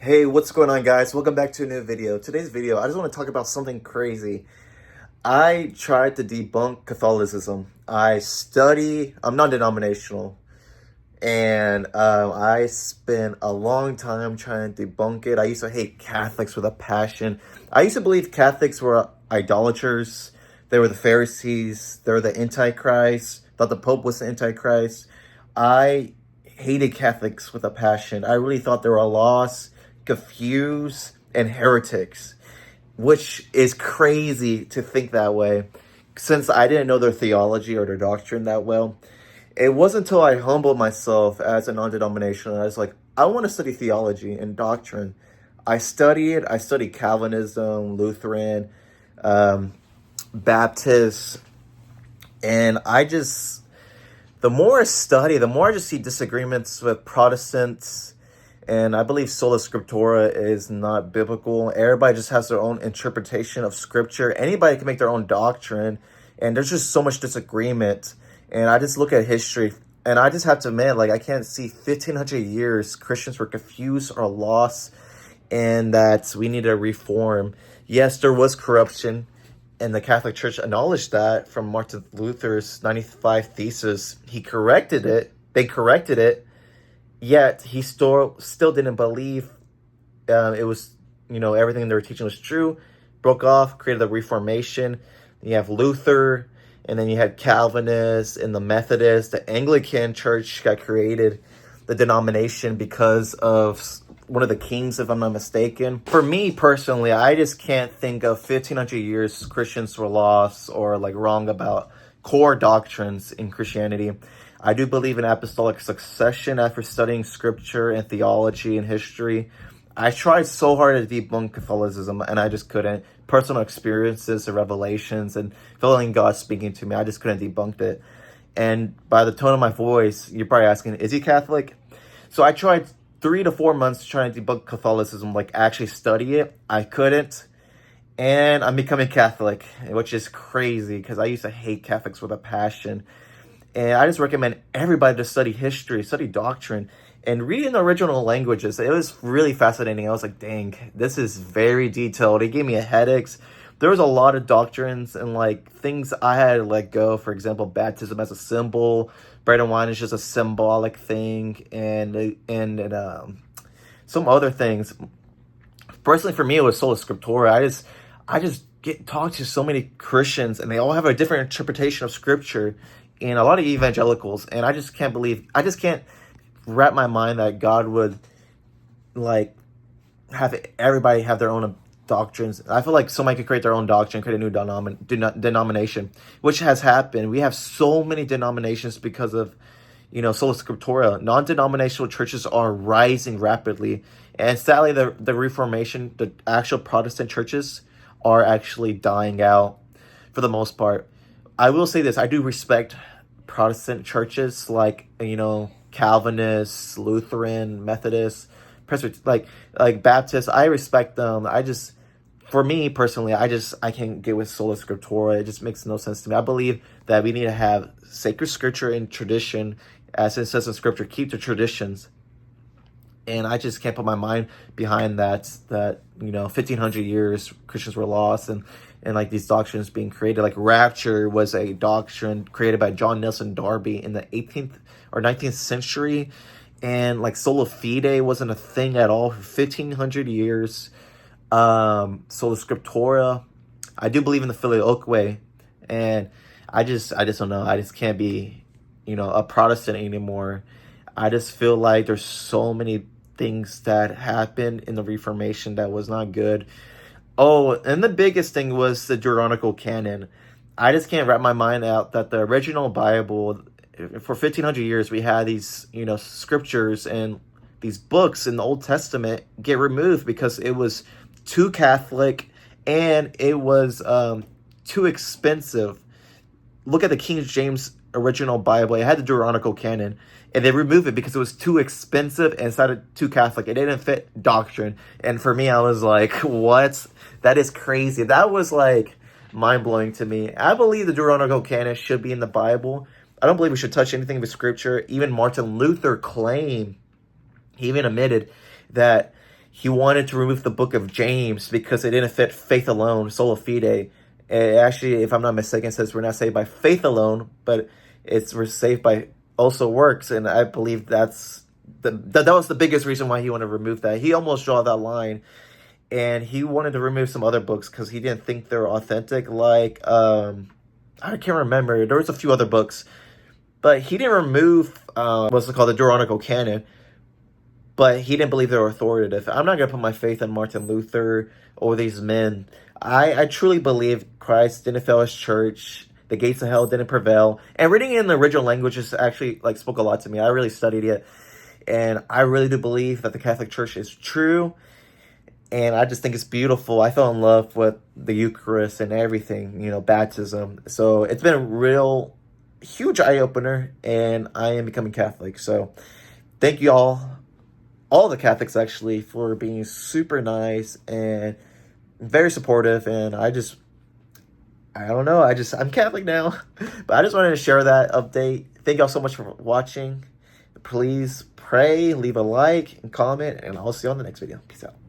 Hey, what's going on, guys? Welcome back to a new video. Today's video, I just want to talk about something crazy. I tried to debunk Catholicism. I'm non-denominational, and I spent a long time trying to debunk it. I used to hate Catholics with a passion. I used to believe Catholics were idolaters. They were the Pharisees. They were the Antichrist. Thought the Pope was the Antichrist. I hated Catholics with a passion. I really thought they were lost, confused, and heretics, which is crazy to think that way since I didn't know their theology or their doctrine that well. It wasn't until I humbled myself as a non-denominational, I was like, I want to study theology and doctrine. I studied Calvinism, Lutheran, Baptist, and the more I study, the more I just see disagreements with Protestants. And I believe sola scriptura is not biblical. Everybody just has their own interpretation of scripture. Anybody can make their own doctrine. And there's just so much disagreement. And I just look at history and I just have to admit, like, I can't see 1,500 years Christians were confused or lost, and that we need to reform. Yes, there was corruption, and the Catholic Church acknowledged that from Martin Luther's 95 Theses. He corrected it. They corrected it. Yet he still didn't believe it was, everything they were teaching was true. Broke off, created the Reformation. You have Luther, and then you had Calvinists and the Methodists. The Anglican Church got created, the denomination, because of one of the kings, if I'm not mistaken. For me personally, I just can't think of 1,500 years Christians were lost or like wrong about core doctrines in Christianity. I do believe in apostolic succession after studying scripture and theology and history. I tried so hard to debunk Catholicism, and I just couldn't. Personal experiences and revelations and feeling God speaking to me, I just couldn't debunk it. And by the tone of my voice, you're probably asking, is he Catholic? So I tried 3 to 4 months trying to debunk Catholicism, like actually study it. I couldn't. And I'm becoming Catholic, which is crazy because I used to hate Catholics with a passion. And I just recommend everybody to study history, study doctrine, and read in the original languages. It was really fascinating. I was like, dang, this is very detailed. It gave me headaches. There was a lot of doctrines and like things I had to let go. For example, baptism as a symbol, bread and wine is just a symbolic thing, and some other things. Personally, for me, it was sola scriptura. I just get talked to so many Christians, and they all have a different interpretation of scripture. And a lot of evangelicals, and I just can't wrap my mind that God would like have everybody have their own doctrines. I feel like somebody could create their own doctrine, create a new denomination, which has happened. We have so many denominations because of, sola scriptura. Non-denominational churches are rising rapidly, and sadly, the Reformation, the actual Protestant churches, are actually dying out for the most part. I will say this: I do respect Protestant churches like, Calvinists, Lutheran, Methodist, Presbyterian, like Baptists. I respect them. For me personally, I can't get with sola scriptura. It just makes no sense to me. I believe that we need to have sacred scripture and tradition, as it says in scripture, keep the traditions. And I just can't put my mind behind that 1,500 years Christians were lost, and like these doctrines being created. Like rapture was a doctrine created by John Nelson Darby in the 18th or 19th century. And like sola fide wasn't a thing at all for 1,500 years. Sola scriptura. I do believe in the filioque, and I just don't know. I just can't be, a Protestant anymore. I just feel like there's so many things that happened in the Reformation that was not good. Oh, and the biggest thing was the Deuteronomical canon. I just can't wrap my mind out that the original Bible, for 1,500 years, we had these, scriptures and these books in the Old Testament get removed because it was too Catholic and it was too expensive. Look at the King James original Bible. It had the Deuteronomical canon, and they removed it because it was too expensive and sounded too Catholic. It didn't fit doctrine. And for me, I was like, what? That is crazy. That was like mind-blowing to me. I believe the Denominational canon should be in the Bible. I don't believe we should touch anything with scripture. Even Martin Luther claimed, he even admitted that He wanted to remove the book of James because it didn't fit faith alone, sola fide. It actually, if I'm not mistaken, it says we're not saved by faith alone, but we're saved by also works. And I believe that was the biggest reason why he wanted to remove that. He almost draw that line, and he wanted to remove some other books because he didn't think they were authentic. Like I can't remember. There was a few other books, but he didn't remove what's it called, the Deuteronomical canon. But he didn't believe they were authoritative. I'm not gonna put my faith in Martin Luther or these men. I truly believe Christ didn't fail his church. The gates of hell didn't prevail. And reading it in the original languages actually like spoke a lot to me. I really studied it, and I really do believe that the Catholic Church is true. And I just think it's beautiful. I fell in love with the Eucharist and everything, baptism. So it's been a real huge eye opener, and I am becoming Catholic. So thank you all the Catholics actually, for being super nice and very supportive. And I don't know, I'm Catholic now. But I just wanted to share that update. Thank y'all so much for watching. Please pray, leave a like and comment, and I'll see you on the next video. Peace out.